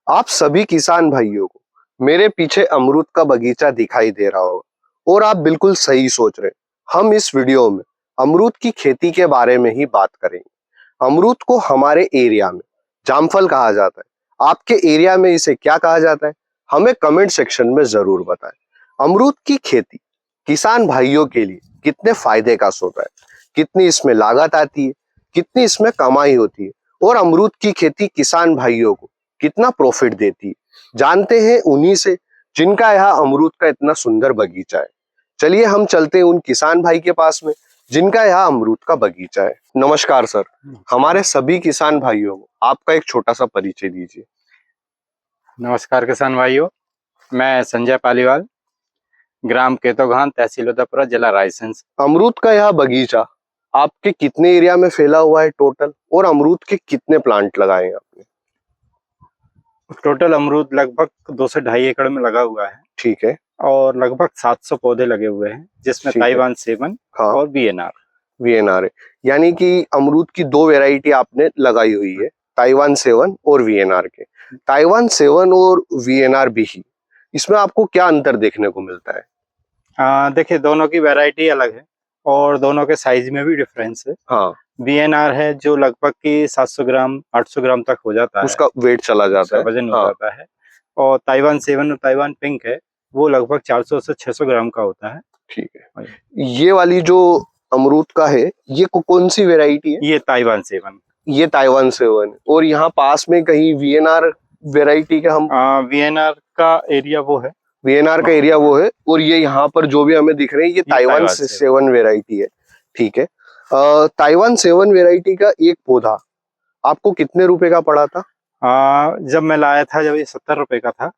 आप सभी किसान भाइयों को मेरे पीछे अमरूद का बगीचा दिखाई दे रहा होगा और आप बिल्कुल सही सोच रहे। हम इस वीडियो में अमरूद की खेती के बारे में ही बात करेंगे। अमरूद को हमारे एरिया में जामफल कहा जाता है। आपके एरिया में इसे क्या कहा जाता है, हमें कमेंट सेक्शन में जरूर बताएं। अमरूद की खेती किसान भाइयों के लिए कितने फायदे का स्रोत है, कितनी इसमें लागत आती है, कितनी इसमें कमाई होती है और अमरूद की खेती किसान भाइयों को कितना प्रॉफिट देती है, जानते हैं उन्हीं से जिनका यहाँ अमरूद का इतना सुंदर बगीचा है। चलिए हम चलते हैं उन किसान भाई के पास में जिनका यहाँ अमरूद का बगीचा है। नमस्कार सर, हमारे सभी किसान भाइयों को आपका एक छोटा सा परिचय दीजिए। नमस्कार किसान भाइयों, मैं संजय पालीवाल, ग्राम केतोघान, तहसील उदयपुरा, जिला रायसेन। अमरूद का यह बगीचा आपके कितने एरिया में फैला हुआ है टोटल, और अमरूद के कितने प्लांट लगाए हैं आपने? टोटल अमरूद लगभग 2 से 2.5 एकड़ में लगा हुआ है। ठीक है। और लगभग 700 पौधे लगे हुए हैं, जिसमें ताइवान 7 और वीएनआर है। यानी कि अमरूद की 2 वैरायटी आपने लगाई हुई है, ताइवान 7 और वीएनआर के। ताइवान 7 और वीएनआर भी ही, इसमें आपको क्या अंतर देखने को मिलता है? देखिए, दोनों की वैरायटी अलग है और दोनों के साइज में भी डिफरेंस है। हाँ, वीएनआर है जो लगभग की 700 ग्राम 800 ग्राम तक हो जाता है, उसका वेट चला जाता है, वजन हो जाता है। और ताइवान 7 और ताइवान पिंक है, वो लगभग 400 से 600 ग्राम का होता है। ठीक है। ये वाली जो अमरूद का है, ये कौन सी वेराइटी है? ये ताइवान 7। ये ताइवान 7। और यहाँ पास में कहीं वीएनआर वेराइटी का हम वीएनआर का एरिया वो है, वीएनआर का एरिया वो है, और ये यहाँ पर जो भी हमें दिख रहे हैं ये ताइवान 7 वेराइटी है। ठीक है। ताइवान 7 वेराइटी का एक पौधा आपको कितने रुपए का पड़ा था? जब मैं लाया था, जब ये 70 रुपए का था।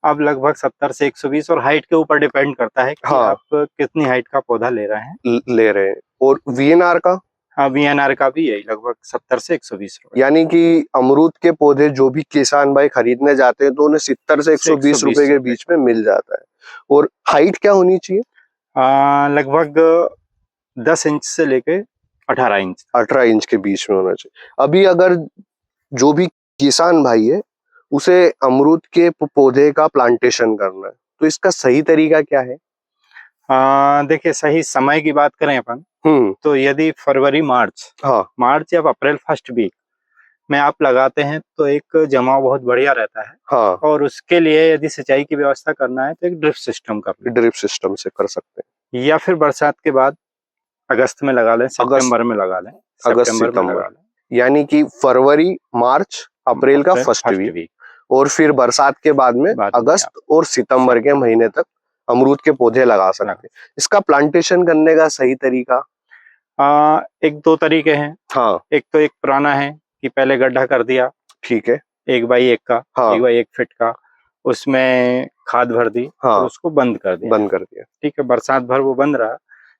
अब लगभग 70 से 120, और हाइट के ऊपर डिपेंड करता है कि आप कितनी हाइट का पौधा ले रहे हैं। और वीएनआर का? हाँ, वीएनआर का भी यही लगभग 70 से 120 रुपए। यानी कि अमरूद के पौधे जो भी किसान भाई खरीदने जाते हैं तो उन्हें 70 से 120 रुपए के बीच में मिल जाता है। और हाइट क्या होनी चाहिए? लगभग 10 इंच से लेके 18 इंच के बीच में होना चाहिए। अभी अगर जो भी किसान भाई है उसे अमरूद के पौधे का प्लांटेशन करना है तो इसका सही तरीका क्या है? देखिए, सही समय की बात करें अपन, तो यदि फरवरी मार्च या अप्रैल फर्स्ट वीक में आप लगाते हैं तो एक जमाव बहुत बढ़िया रहता है। और उसके लिए यदि सिंचाई की व्यवस्था करना है तो एक ड्रिप सिस्टम से कर सकते हैं, या फिर बरसात के बाद अगस्त में लगा लें, सितंबर में लगा लें, सितंबर। यानी कि फरवरी मार्च अप्रैल का फर्स्ट वीक, और फिर बरसात के बाद में अगस्त और सितंबर के महीने तक अमरूद के पौधे लगा सकते हैं। इसका प्लांटेशन करने का सही तरीका? 1-2 तरीके हैं। एक तो एक पुराना है कि पहले गड्ढा कर दिया, ठीक है, 1x1 का, 1x1 फीट का, उसमें खाद भर दी, और उसको बंद कर दिया। ठीक है, बरसात भर वो बंद रहा,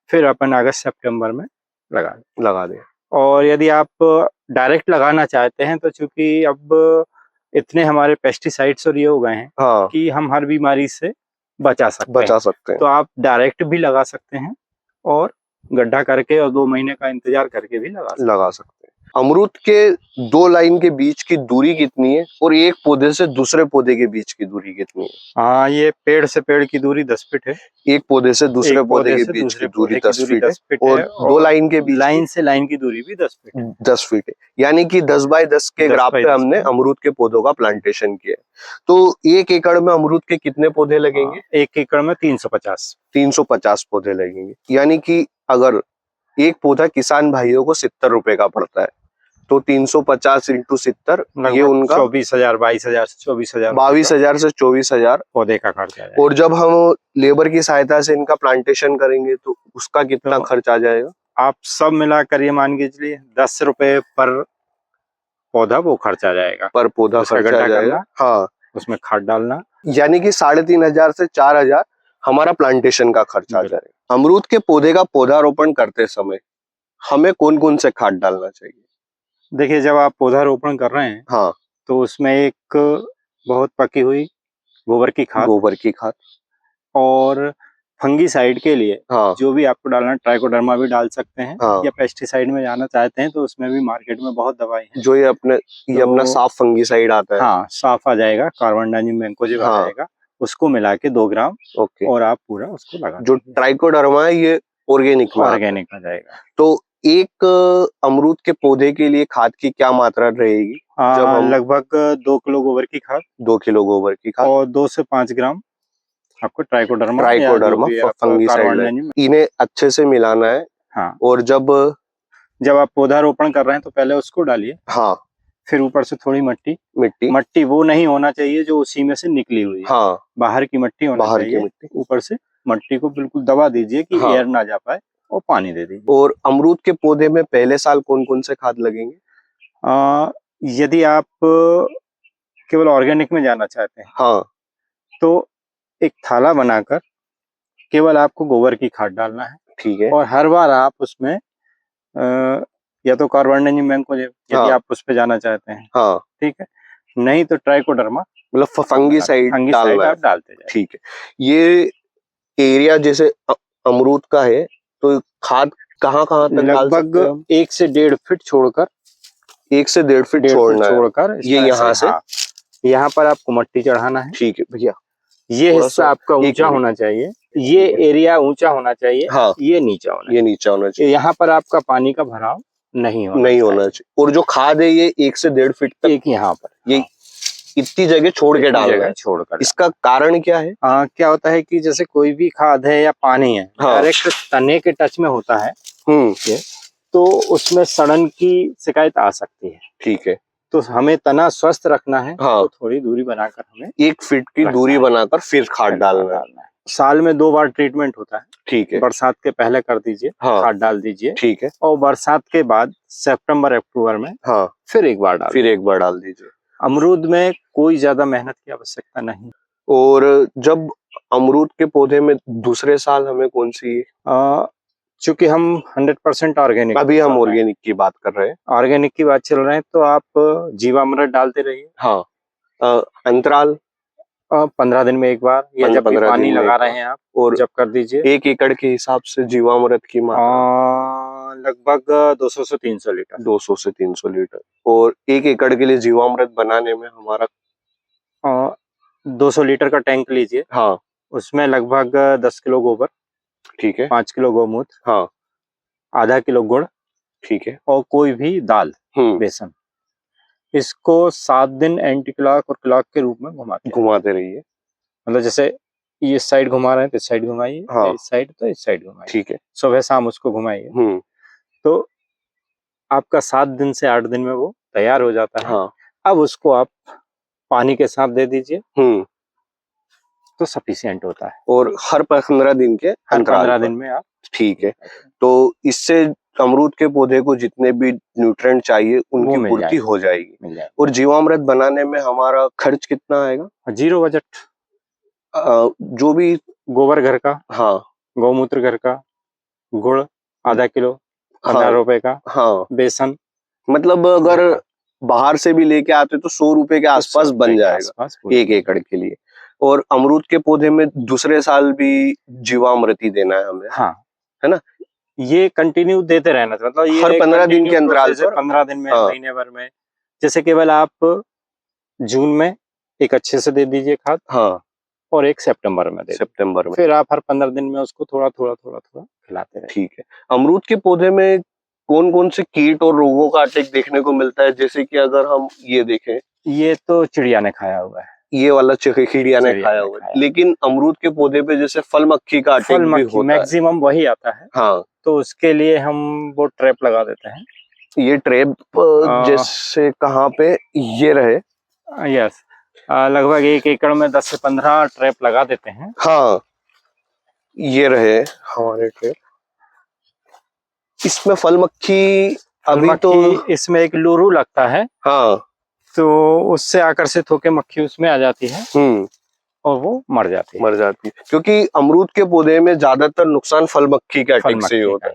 फिर अपन अगस्त सितंबर में लगा दें। और यदि आप डायरेक्ट लगाना चाहते हैं तो चूंकि अब इतने हमारे पेस्टिसाइड्स और ये हो गए हैं कि हम हर बीमारी से बचा सकते हैं, तो आप डायरेक्ट भी लगा सकते हैं और गड्ढा करके और 2 महीने का इंतजार करके भी लगा सकते हैं। अमरूद के 2 लाइन के बीच की दूरी कितनी है और एक पौधे से दूसरे पौधे के बीच की दूरी कितनी है? ये पेड़ से पेड़ की दूरी 10 फीट है। एक पौधे से दूसरे पौधे के बीच की दूरी 10 फीट है, और 2 लाइन के बीच लाइन से लाइन की दूरी भी 10 फीट है। यानी कि 10 बाय 10 के ग्राफ पे हमने अमरूद के पौधों का प्लांटेशन किया। तो 1 एकड़ में अमरूद के कितने पौधे लगेंगे? 1 एकड़ में 350 पौधे लगेंगे। यानी कि अगर एक पौधा किसान भाइयों को 70 रुपए का पड़ता है तो 350 इंटू 70, ये उनका 22,000 से 24,000 पौधे का खर्चा है। और जब हम लेबर की सहायता से इनका प्लांटेशन करेंगे तो उसका कितना खर्च आ जाएगा? आप सब मिलाकर ये मान के चलिए 10 रुपए पर पौधा वो खर्चा जाएगा, पर पौधा खर्चा जाएगा। उसमें खाद डालना, यानी कि 3,500 से 4,000 हमारा प्लांटेशन का खर्चा आ जाएगा। अमरूद के पौधे का पौधारोपण करते समय हमें कौन कौन से खाद डालना चाहिए? देखिए, जब आप पौधारोपण कर रहे हैं तो उसमें एक बहुत पकी हुई गोबर की खाद, और फंगीसाइड के लिए हाँ जो भी आपको डालना है, ट्राइकोडर्मा भी डाल सकते हैं, हाँ या पेस्टिसाइड में जाना चाहते हैं तो उसमें भी मार्केट में बहुत दवाई है। जो ये अपना साफ फंगीसाइड आता है। हाँ, साफ आ जाएगा, कार्बनडाजिम मैंकोजेब आ जाएगा, उसको मिला के 2 ग्राम ओके, और आप पूरा उसको लगा। जो ट्राइकोडर्मा है ये ऑर्गेनिक आ जाएगा। तो एक अमरूद के पौधे के लिए खाद की क्या मात्रा रहेगी? लगभग 2 किलो गोबर की खाद, 2 किलो गोबर की खाद और 2 से 5 ग्राम आपको ट्राइकोडर्मा फंगीसाइड, इन्हें अच्छे से मिलाना है। हाँ, और जब आप पौधारोपण कर रहे हैं तो पहले उसको डालिए। हाँ, फिर ऊपर से थोड़ी मिट्टी वो नहीं होना चाहिए जो उसी में से निकली हुई है। हाँ, बाहर की मिट्टी होना चाहिए। ऊपर से मिट्टी को बिल्कुल दबा दीजिए कि एयर ना जा पाए, और पानी दे दीजिए। और अमरूद के पौधे में पहले साल कौन कौन से खाद लगेंगे? यदि आप केवल ऑर्गेनिक में जाना चाहते हैं, हाँ, तो एक थाला बनाकर केवल आपको गोबर की खाद डालना है। ठीक है। और हर बार आप उसमें या तो कार्बनडाजिम मैंकोजेब, यदि आप उस पे जाना चाहते हैं, हाँ, ठीक है, नहीं तो ट्राइकोडर्मा, मतलब फंगीसाइड आप डालते जाए। ठीक है। ये एरिया जैसे अमरूद का है तो खाद कहाँ तक डाल सकते हैं? लगभग 1 से 1.5 फीट छोड़कर, 1 से 1.5 फीट छोड़कर ये यहाँ से, हाँ, यहाँ पर आपको मिट्टी चढ़ाना है। ठीक है भैया। ये हिस्सा आपका ऊंचा होना चाहिए, ये एरिया ऊंचा होना चाहिए। हाँ, ये नीचा होना चाहिए। यहाँ पर आपका पानी का भराव नहीं होना चाहिए। और जो खाद है ये 1 से 1.5 फीट तक यहाँ पर, ये इतनी जगह छोड़ के डालना है। इसका कारण क्या है? क्या होता है कि जैसे कोई भी खाद है या पानी है, डायरेक्ट तने के टच में होता है, तो उसमें सड़न की शिकायत आ सकती है। ठीक है। तो हमें तना स्वस्थ रखना है। हाँ, तो थोड़ी दूरी बनाकर हमें 1 फीट की दूरी बनाकर फिर खाद डालना है। साल में 2 बार ट्रीटमेंट होता है। ठीक है। बरसात के पहले कर दीजिए, हाँ, खाद डाल दीजिए। ठीक है। और बरसात के बाद सितंबर अक्टूबर में, हाँ, फिर एक बार डाल दीजिए। अमरूद में कोई ज्यादा मेहनत की आवश्यकता नहीं। और जब अमरूद के पौधे में दूसरे साल हमें कौन सी, चूंकि हम 100% ऑर्गेनिक, अभी हम ऑर्गेनिक की बात कर रहे हैं, ऑर्गेनिक की बात चल रहे हैं, तो आप जीवामृत डालते रहिए। हाँ, अंतराल 15 दिन में एक बार, या जब भी पानी लगा रहे हैं आप, और जब कर दीजिए। 1 एकड़ के हिसाब से जीवामृत की मात्रा लगभग 200 से 300 लीटर। 200 से 300 लीटर। और 1 एकड़ के लिए जीवामृत बनाने में हमारा 200 लीटर का टैंक लीजिए। हाँ, उसमें लगभग 10 किलो गोबर, ठीक है, 5 किलो गौमूत्र, हाँ, आधा किलो गुड़, ठीक है, और कोई भी दाल, बेसन, इसको 7 दिन एंटी क्लॉक और क्लॉक के रूप में घुमाते रहिए। मतलब जैसे ये साइड घुमा रहे हैं तो इस साइड घुमाइए, हाँ, इस साइड तो इस साइड घुमाइए। ठीक है। सुबह शाम उसको घुमाइए। तो आपका 7 दिन से 8 दिन में वो तैयार हो जाता है। हाँ। अब उसको आप पानी के साथ दे दीजिए, तो सफिशिएंट होता है। और हर 15 दिन के अंतराल 15 दिन में आप, ठीक है। तो इससे अमरूद के पौधे को जितने भी न्यूट्रिएंट चाहिए उनकी पूर्ति हो जाएगी। और जीवामृत बनाने में हमारा खर्च कितना आएगा? 0 बजट। जो भी गोबर घर का, हाँ, गौमूत्र घर का, गुड़ आधा किलो 15 रुपए का, हाँ, बेसन, मतलब अगर बाहर से भी लेके आते तो 100 रुपए के आसपास बन जाएगा 1 एकड़ के लिए। और अमरूद के पौधे में दूसरे साल भी जीवामृत ही देना है हमें, हाँ, है ना? ये कंटिन्यू देते रहना, मतलब ये हर 15 दिन के अंतराल पर, 15 दिन में, हाँ, महीने भर में। जैसे केवल आप जून में एक अच्छे से दे दीजिए खाद, हाँ, और एक सितंबर में फिर आप हर 15 दिन में उसको थोड़ा खिलाते रहे। ठीक है। अमरूद के पौधे में कौन कौन से कीट और रोगों का अटैक देखने को मिलता है? जैसे कि अगर हम ये देखें, ये तो चिड़िया ने खाया हुआ है, ये वाला चिड़िया ने खाया हुआ है। लेकिन अमरूद के पौधे पे जैसे फल मक्खी का अटैक भी होता है, मैक्सिमम वही आता है। हाँ, तो उसके लिए हम वो ट्रैप लगा देते हैं। ये ट्रैप जैसे कहाँ पे ये रहे? यस, लगभग 1 एकड़ में 10 से 15 ट्रैप लगा देते हैं। हाँ, ये रहे हमारे ट्रैप। इसमें फल मक्खी अभी तो इसमें एक लूरू लगता है, हाँ, तो उससे आकर्षित होकर मक्खी उसमें आ जाती है, और वो मर जाती है। क्योंकि अमरूद के पौधे में ज्यादातर नुकसान फल मक्खी के अटैक से ही होता है।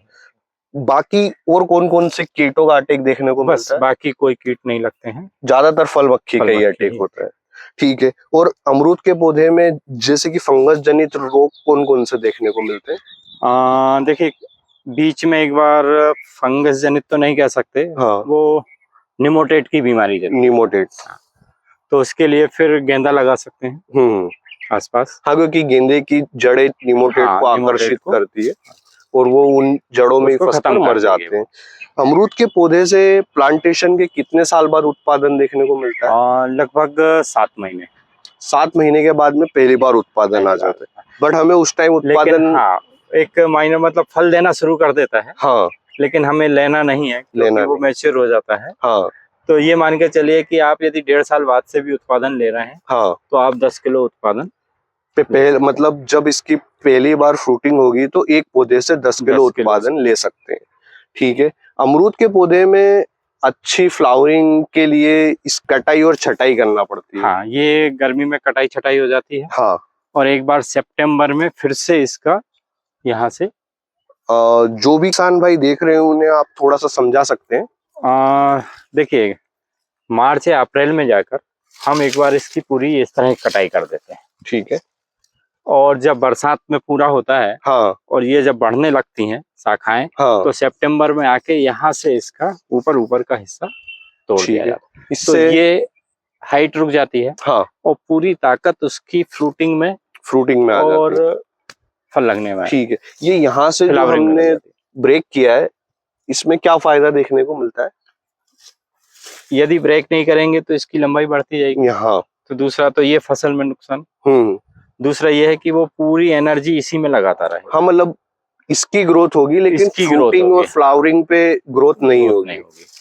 बाकी और कौन कौन से कीटों का अटैक देखने को मिलता है? बाकी कोई कीट नहीं लगते हैं, ज्यादातर फल मक्खी का ही अटैक होता है। ठीक है। और अमरूद के पौधे में जैसे कि फंगस जनित रोग कौन कौन से देखने को मिलते हैं? देखिए, बीच में एक बार फंगस जनित तो नहीं कह सकते, हाँ। वो निमोटेड की बीमारी है। निमोटेड। तो उसके लिए फिर गेंदा लगा सकते हैं आसपास। हाँ, क्योंकि गेंदे की जड़ें निमोटेड को आकर्षित करती है और वो उन जड़ों में फंस कर मर जाते हैं। अमरूद के पौधे से प्लांटेशन के कितने साल बाद उत्पादन देखने को मिलता है? लगभग 7 महीने। 7 महीने के बाद में पहली बार उत्पादन आ जाता है। बट हमें उस टाइम उत्पादन, हाँ, एक महीने मतलब फल देना शुरू कर देता है। हाँ, लेकिन हमें लेना नहीं है, लेना वो मैच्योर हो जाता है। हाँ, तो ये मान के चलिए कि आप यदि 1.5 साल बाद से भी उत्पादन ले रहे हैं, हाँ, तो आप 10 किलो उत्पादन पहले, मतलब जब इसकी पहली बार फ्रूटिंग होगी तो एक पौधे से 10 किलो उत्पादन ले सकते हैं। ठीक है। अमरूद के पौधे में अच्छी फ्लावरिंग के लिए इस कटाई और छटाई करना पड़ती है। हाँ, ये गर्मी में कटाई छटाई हो जाती है। हाँ, और एक बार सितंबर में फिर से इसका यहाँ से जो भी किसान भाई देख रहे हैं उन्हें आप थोड़ा सा समझा सकते हैं। देखिए, मार्च या अप्रैल में जाकर हम एक बार इसकी पूरी इस तरह कटाई कर देते हैं। ठीक है। और जब बरसात में पूरा होता है, हाँ, और ये जब बढ़ने लगती हैं शाखाएं, हाँ, तो सितंबर में आके यहाँ से इसका ऊपर का हिस्सा तोड़ दिया जाता है। इससे तो ये हाइट रुक जाती है। हाँ, और पूरी ताकत उसकी फ्रूटिंग में आ और जाती है। फल लगने में। ठीक है। ये यहाँ से जो हमने ब्रेक किया है, इसमें क्या फायदा देखने को मिलता है? यदि ब्रेक नहीं करेंगे तो इसकी लंबाई बढ़ती जाएगी। हाँ, तो दूसरा तो ये फसल में नुकसान। दूसरा ये है कि वो पूरी एनर्जी इसी में लगाता रहे। हाँ, मतलब इसकी ग्रोथ होगी लेकिन फ्रूटिंग और फ्लावरिंग पे ग्रोथ नहीं होगी।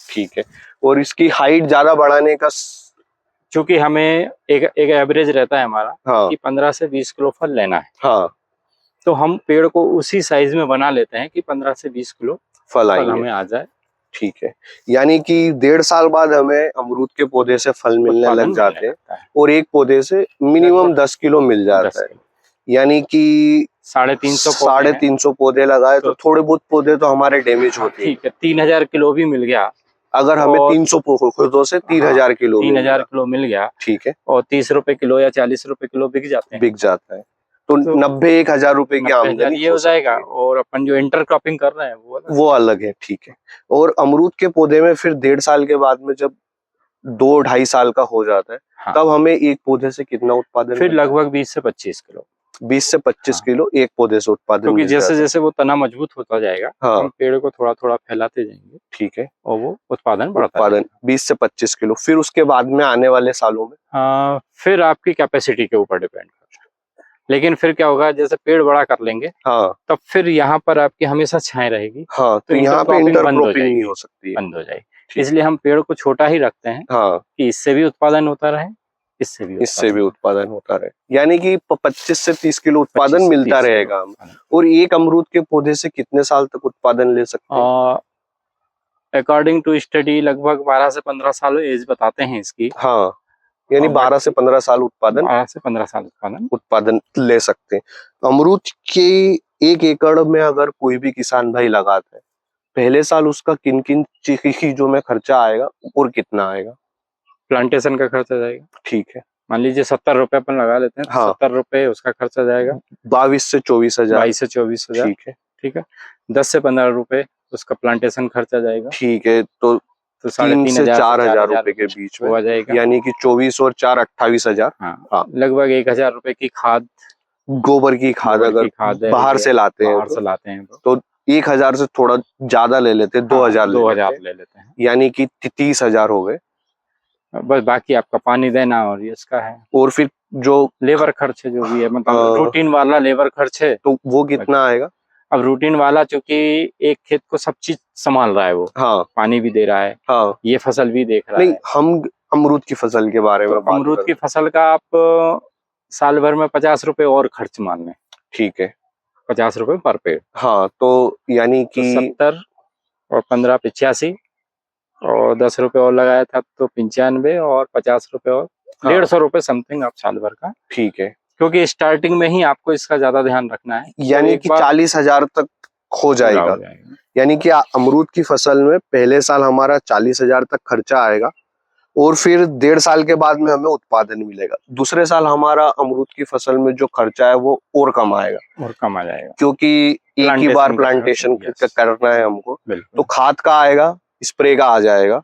ठीक है। और इसकी हाइट ज्यादा बढ़ाने का, चूंकि हमें एक एवरेज रहता है हमारा, हाँ, कि 15 से 20 किलो फल लेना है। हाँ, तो हम पेड़ को उसी साइज में बना लेते हैं कि 15 से 20 किलो फल हमें आ जाए। ठीक है। यानी कि 1.5 साल बाद हमें अमरूद के पौधे से फल मिलने लग जाते हैं और एक पौधे से मिनिमम 10 किलो मिल जाता है। यानी कि 350 पौधे लगाए तो थोड़े बहुत पौधे तो हमारे डैमेज होते हैं। ठीक है, 3000 किलो भी मिल गया। अगर हमें 300 पौधों से 3000 किलो 3000 किलो मिल गया। ठीक है। और 30 रुपए किलो या 40 रुपए किलो बिक जाते हैं। बिक जाता है तो 90-1000 रुपए की आमदनी ये हो जाएगा। और अपन जो इंटरक्रॉपिंग कर रहे हैं वो अलग है। ठीक है। और अमरूद के पौधे में फिर 1.5 साल के बाद में जब 2-2.5 साल का हो जाता है, हाँ, तब हमें एक पौधे से कितना उत्पादन? फिर लगभग 20 से 25 किलो। 20 से 25 किलो एक पौधे से उत्पादन। क्योंकि जैसे जैसे वो तना मजबूत होता जाएगा, हाँ, हम पेड़ को थोड़ा थोड़ा फैलाते जाएंगे। ठीक है। और वो उत्पादन बढ़ता है। 20 से 25 किलो। फिर उसके बाद में आने वाले सालों में फिर आपकी कैपेसिटी के ऊपर डिपेंड करता है। लेकिन फिर क्या होगा, जैसे पेड़ बड़ा कर लेंगे, हाँ, तब फिर यहाँ पर आपकी हमेशा छाएं रहेगी। हाँ, तो यहाँ पे इंटरक्रॉपिंग नहीं हो सकती, बंद हो जाएगी। इसलिए हम पेड़ को छोटा ही रखते हैं, हाँ, कि इससे भी उत्पादन होता रहे, इससे भी उत्पादन होता रहे। यानी कि 25 से 30 किलो उत्पादन मिलता रहेगा। और एक अमरूद के पौधे से कितने साल तक उत्पादन ले सकते हैं? अकॉर्डिंग टू स्टडी लगभग 12 से 15 साल एज बताते हैं इसकी। हाँ, यानी 12 से 15 साल उत्पादन 12 से 15 साल उत्पादन ले सकते हैं। अमरूद के 1 एकड़ में अगर कोई भी किसान भाई लगाता है, पहले साल उसका किन चीजों में खर्चा आएगा और कितना आएगा? प्लांटेशन का खर्चा जाएगा। ठीक है। मान लीजिए 70 रुपए अपन लगा लेते हैं, हाँ, 70 रुपए उसका खर्चा जाएगा। 22 से 24 हजार। 22 से 24 हजार। ठीक है। ठीक है। 10 से 15 रुपए उसका प्लांटेशन खर्चा जाएगा। ठीक है। तो 3 से 4 हजार रुपए के बीच में हो जाएगा। यानी कि 24 और 4 28 हजार। हाँ, लगभग 1000 रुपए की खाद, गोबर की खाद अगर बाहर से लाते हैं तो 1000 से थोड़ा ज्यादा ले लेते हैं, 2000 ले लेते हैं, यानी कि 30 हजार हो गए। बस बाकी आपका पानी देना और इसका है। और फिर जो लेबर खर्च है, जो भी है, मतलब रूटीन वाला लेबर खर्च है, तो वो कितना आएगा? अब रूटीन वाला चूंकि एक खेत को सब चीज संभाल रहा है वो, हाँ, पानी भी दे रहा है, हाँ, ये फसल भी देख रहा है। नहीं, हम अमरूद की फसल के बारे में बात अमरूद की फसल का आप साल भर में 50 रुपए और खर्च मान लें। ठीक है। 50 रुपए पर पेड़। हाँ, तो यानी कि 70 और 15 85 और 10 रुपए और लगाया था तो 95 और 50 रुपए और 150 रुपए समथिंग आप साल भर का। ठीक है। क्योंकि स्टार्टिंग में ही आपको इसका ज्यादा ध्यान रखना है। यानी कि 40 हजार तक हो जाएगा। यानी कि अमरूद की फसल में पहले साल हमारा 40 हजार तक खर्चा आएगा और फिर 1.5 साल के बाद में हमें उत्पादन मिलेगा। दूसरे साल हमारा अमरूद की फसल में जो खर्चा है वो और कम आएगा, और कम आ जाएगा, क्योंकि एक ही बार प्लांटेशन करना है हमको। तो खाद का आएगा, स्प्रे का आ जाएगा,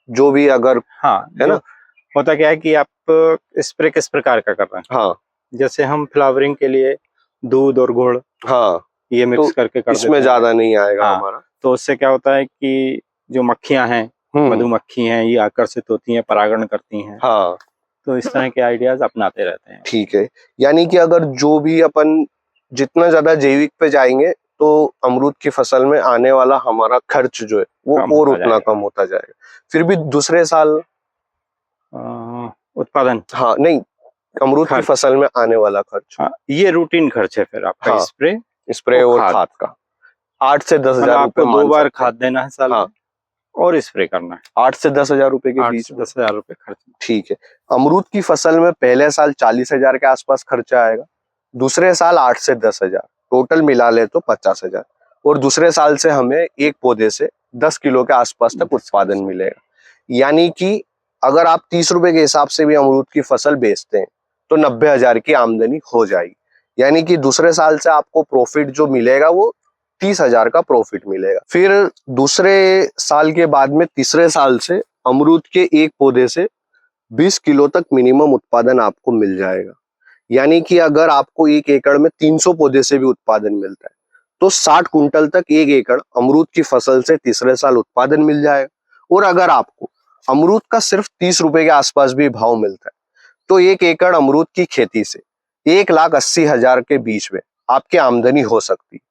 जो भी अगर है ना। होता क्या है कि आप स्प्रे किस प्रकार का कर रहे हैं? हाँ, जैसे हम फ्लावरिंग के लिए दूध और गुड़, हाँ, ये मिक्स तो करके कर इसमें ज्यादा नहीं आएगा हमारा। तो उससे क्या होता है कि जो मक्खियां हैं, मधुमक्खी हैं, ये आकर्षित होती हैं, परागण करती हैं। हाँ, तो इस तरह के आइडियाज अपनाते रहते हैं। ठीक है, यानी कि अगर जो भी अपन जितना ज्यादा जैविक पे जाएंगे तो अमरूद की फसल में आने वाला हमारा खर्च जो है वो और उतना कम होता जाएगा। फिर भी दूसरे साल उत्पादन, हाँ नहीं, अमरूद की फसल में आने वाला खर्च, ये रूटीन खर्च है फिर आपका। स्प्रे और खाद का 8 से 10 हजार आपको 2 बार खाद देना है साल में, और स्प्रे करना है। 8 से 10 हजार रुपए के बीच, 10 हजार रुपए खर्च। ठीक है। अमरूद की फसल में पहले साल 40 हजार के आसपास खर्चा आएगा, दूसरे साल 8 से 10 हजार, टोटल मिला ले तो 50 हजार। और दूसरे साल से हमें एक पौधे से 10 किलो के आसपास तक उत्पादन मिलेगा। यानी कि अगर आप 30 रुपए के हिसाब से भी अमरूद की फसल बेचते हैं तो 90 हजार की आमदनी हो जाएगी। यानी कि दूसरे साल से आपको प्रॉफिट जो मिलेगा वो 30 हजार का प्रॉफिट मिलेगा। फिर दूसरे साल के बाद में तीसरे साल से अमरूद के एक पौधे से 20 किलो तक मिनिमम उत्पादन आपको मिल जाएगा। यानी कि अगर आपको 1 एकड़ में 300 पौधे से भी उत्पादन मिलता है तो 60 कुंटल तक 1 एकड़ अमरूद की फसल से तीसरे साल उत्पादन मिल जाएगा। और अगर आपको अमरूद का सिर्फ 30 रुपए के आसपास भी भाव मिलता है तो 1 एकड़ अमरूद की खेती से 1,80,000 के बीच में आपकी आमदनी हो सकती है।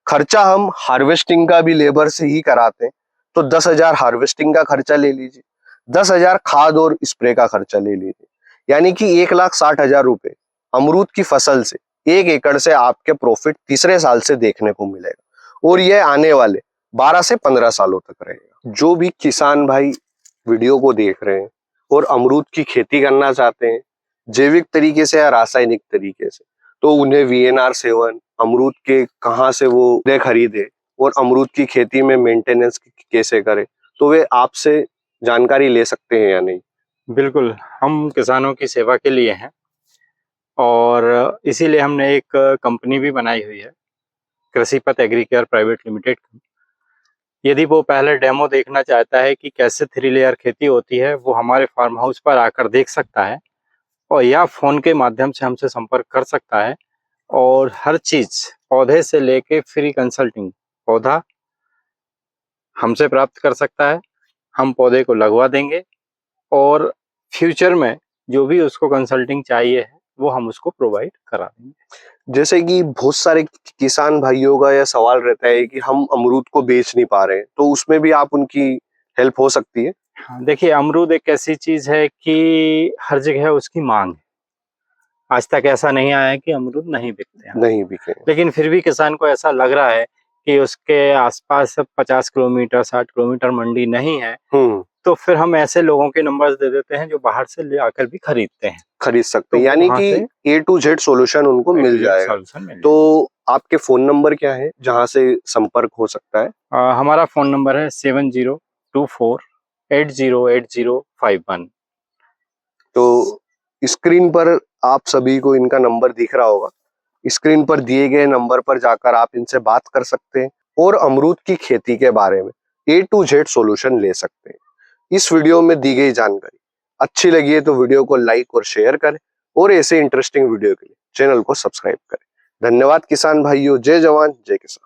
खर्चा हम हार्वेस्टिंग का भी लेबर से ही कराते हैं तो 10,000 हार्वेस्टिंग का खर्चा ले लीजिए, 10,000 खाद और स्प्रे का खर्चा ले लीजिए, यानी कि 1,60,000 रुपए अमरूद की फसल से 1 एकड़ से आपके प्रॉफिट तीसरे साल से देखने को मिलेगा। और यह आने वाले 12 से 15 सालों तक रहेगा। जो भी किसान भाई वीडियो को देख रहे हैं और अमरूद की खेती करना चाहते हैं जैविक तरीके से या रासायनिक तरीके से, तो उन्हें VNR 7 अमरूद के कहाँ से वो खरीदे और अमरूद की खेती में मेंटेनेंस कैसे करे, तो वे आपसे जानकारी ले सकते हैं या नहीं? बिल्कुल, हम किसानों की सेवा के लिए हैं और इसीलिए हमने एक कंपनी भी बनाई हुई है, कृषिपथ एग्रीकेयर प्राइवेट लिमिटेड। यदि वो पहले डेमो देखना चाहता है कि कैसे 3 लेयर खेती होती है, वो हमारे फार्म हाउस पर आकर देख सकता है और या फोन के माध्यम से हमसे संपर्क कर सकता है। और हर चीज पौधे से लेके फ्री कंसल्टिंग पौधा हमसे प्राप्त कर सकता है। हम पौधे को लगवा देंगे और फ्यूचर में जो भी उसको कंसल्टिंग चाहिए है वो हम उसको प्रोवाइड करा देंगे। जैसे कि बहुत सारे किसान भाइयों का यह सवाल रहता है कि हम अमरूद को बेच नहीं पा रहे, तो उसमें भी आप उनकी हेल्प हो सकती है? हाँ, देखिए, अमरूद एक ऐसी चीज है कि हर जगह उसकी मांग है। आज तक ऐसा नहीं आया है कि अमरूद नहीं बिकते हैं, नहीं बिके, लेकिन फिर भी किसान को ऐसा लग रहा है कि उसके आसपास 50 किलोमीटर 60 किलोमीटर मंडी नहीं है, तो फिर हम ऐसे लोगों के नंबर्स दे देते हैं जो बाहर से ले आकर भी खरीद सकते हैं, यानी कि A to Z सॉल्यूशन उनको मिल जाएगा। तो आपके फोन नंबर क्या है जहां से संपर्क हो सकता है? हमारा फोन नंबर है 7024808051। तो स्क्रीन पर आप सभी को इनका नंबर दिख रहा होगा। स्क्रीन पर दिए गए नंबर पर जाकर आप इनसे बात कर सकते हैं और अमरूद की खेती के बारे में A to Z सॉल्यूशन ले सकते हैं। इस वीडियो में दी गई जानकारी अच्छी लगी है तो वीडियो को लाइक और शेयर करें और ऐसे इंटरेस्टिंग वीडियो के लिए चैनल को सब्सक्राइब करें। धन्यवाद किसान भाइयों। जय जवान जय किसान।